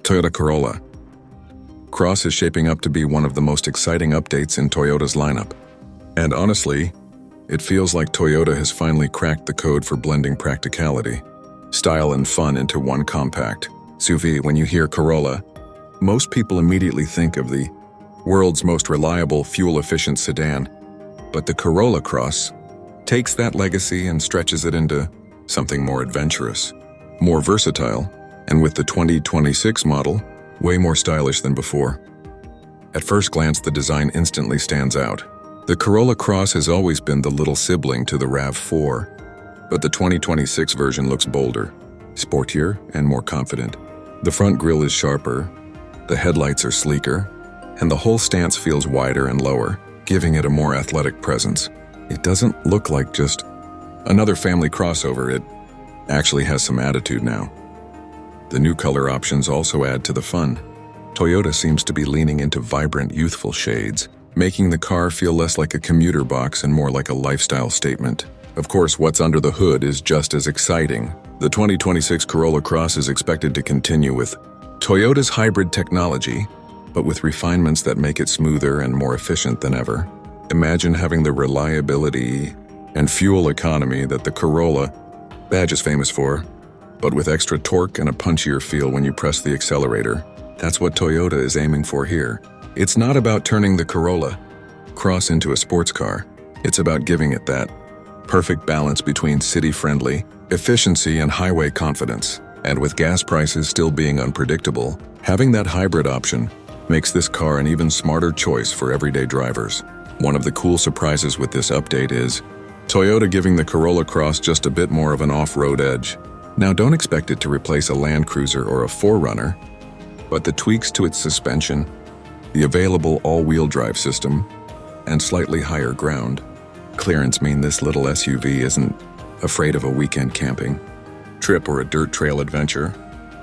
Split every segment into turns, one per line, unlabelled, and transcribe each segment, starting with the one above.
Toyota Corolla Cross is shaping up to be one of the most exciting updates in Toyota's lineup. And honestly, it feels like Toyota has finally cracked the code for blending practicality, style and fun into one compact SUV. When you hear Corolla, most people immediately think of the world's most reliable, fuel-efficient sedan. But the Corolla Cross takes that legacy and stretches it into something more adventurous, more versatile, and with the 2026 model, way more stylish than before. At first glance, the design instantly stands out. The Corolla Cross has always been the little sibling to the RAV4, but the 2026 version looks bolder, sportier, and more confident. The front grille is sharper, the headlights are sleeker, and the whole stance feels wider and lower, giving it a more athletic presence. It doesn't look like just another family crossover, it actually has some attitude now. The new color options also add to the fun. Toyota seems to be leaning into vibrant, youthful shades, making the car feel less like a commuter box and more like a lifestyle statement. Of course, what's under the hood is just as exciting. The 2026 Corolla Cross is expected to continue with Toyota's hybrid technology, but with refinements that make it smoother and more efficient than ever. Imagine having the reliability and fuel economy that the Corolla badge is famous for, but with extra torque and a punchier feel when you press the accelerator. That's what Toyota is aiming for here. It's not about turning the Corolla Cross into a sports car. It's about giving it that perfect balance between city-friendly efficiency and highway confidence. And with gas prices still being unpredictable, having that hybrid option makes this car an even smarter choice for everyday drivers. One of the cool surprises with this update is Toyota giving the Corolla Cross just a bit more of an off-road edge. Now, don't expect it to replace a Land Cruiser or a 4Runner, but the tweaks to its suspension, the available all-wheel drive system, and slightly higher ground clearance mean this little SUV isn't afraid of a weekend camping trip or a dirt trail adventure.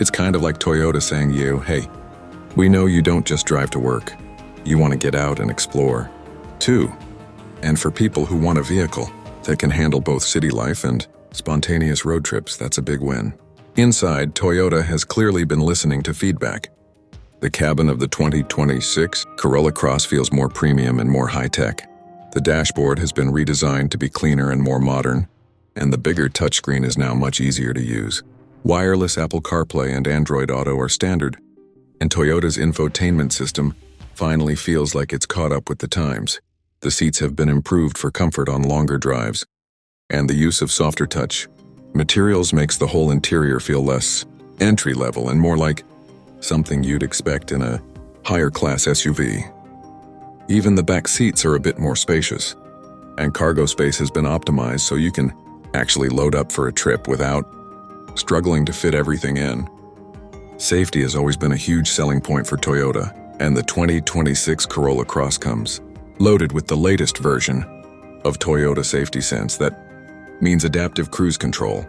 It's kind of like Toyota saying to you, hey, we know you don't just drive to work. You want to get out and explore, too. And for people who want a vehicle that can handle both city life and spontaneous road trips, that's a big win. Inside, Toyota has clearly been listening to feedback. The cabin of the 2026 Corolla Cross feels more premium and more high-tech. The dashboard has been redesigned to be cleaner and more modern, and the bigger touchscreen is now much easier to use. Wireless Apple CarPlay and Android Auto are standard, and Toyota's infotainment system finally feels like it's caught up with the times. The seats have been improved for comfort on longer drives, and the use of softer touch materials makes the whole interior feel less entry-level and more like something you'd expect in a higher-class SUV. Even the back seats are a bit more spacious, and cargo space has been optimized so you can actually load up for a trip without struggling to fit everything in. Safety has always been a huge selling point for Toyota, and the 2026 Corolla Cross comes loaded with the latest version of Toyota Safety Sense. That means adaptive cruise control,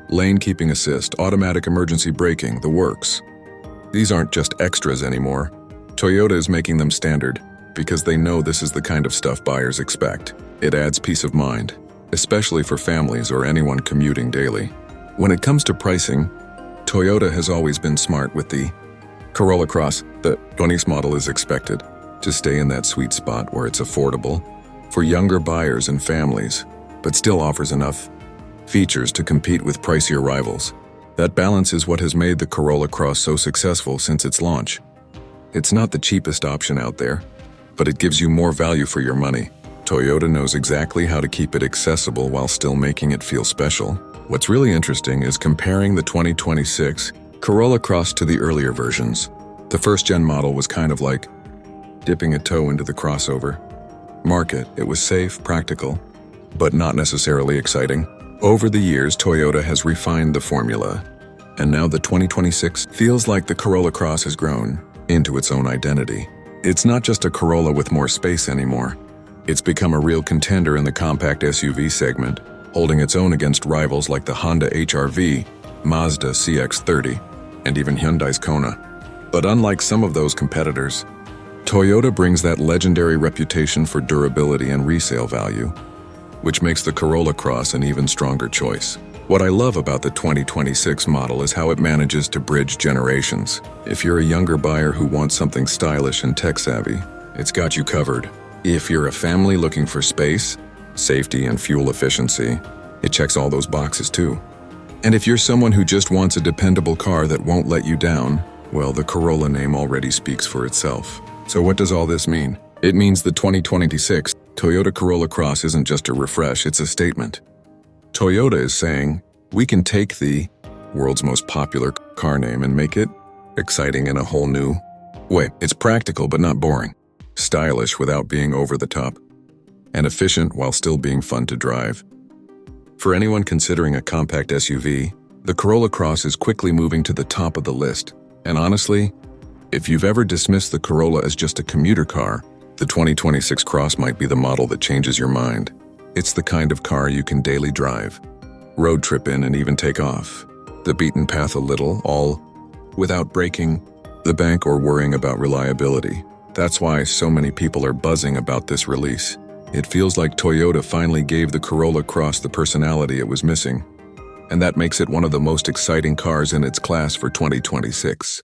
lane keeping assist, automatic emergency braking, the works. These aren't just extras anymore. Toyota is making them standard because they know this is the kind of stuff buyers expect. It adds peace of mind, especially for families or anyone commuting daily. When it comes to pricing, Toyota has always been smart with the Corolla Cross. The 20s model is expected to stay in that sweet spot where it's affordable for younger buyers and families, but still offers enough features to compete with pricier rivals. That balance is what has made the Corolla Cross so successful since its launch. It's not the cheapest option out there, but it gives you more value for your money. Toyota knows exactly how to keep it accessible while still making it feel special. What's really interesting is comparing the 2026 Corolla Cross to the earlier versions. The first-gen model was kind of like dipping a toe into the crossover market. It was safe, practical, but not necessarily exciting. Over the years, Toyota has refined the formula, and now the 2026 feels like the Corolla Cross has grown into its own identity. It's not just a Corolla with more space anymore. It's become a real contender in the compact SUV segment, holding its own against rivals like the Honda HR-V, Mazda CX-30, and even Hyundai's Kona. But unlike some of those competitors, Toyota brings that legendary reputation for durability and resale value, which makes the Corolla Cross an even stronger choice. What I love about the 2026 model is how it manages to bridge generations. If you're a younger buyer who wants something stylish and tech-savvy, it's got you covered. If you're a family looking for space, safety, and fuel efficiency, it checks all those boxes too. And if you're someone who just wants a dependable car that won't let you down, well, the Corolla name already speaks for itself. So what does all this mean? It means the 2026 Toyota Corolla Cross isn't just a refresh, it's a statement. Toyota is saying, we can take the world's most popular car name and make it exciting in a whole new way. It's practical but not boring, stylish without being over the top, and efficient while still being fun to drive. For anyone considering a compact SUV, the Corolla Cross is quickly moving to the top of the list. And honestly, if you've ever dismissed the Corolla as just a commuter car, the 2026 Cross might be the model that changes your mind. It's the kind of car you can daily drive, road trip in, and even take off the beaten path a little, all without breaking the bank or worrying about reliability. That's why so many people are buzzing about this release. It feels like Toyota finally gave the Corolla Cross the personality it was missing, and that makes it one of the most exciting cars in its class for 2026.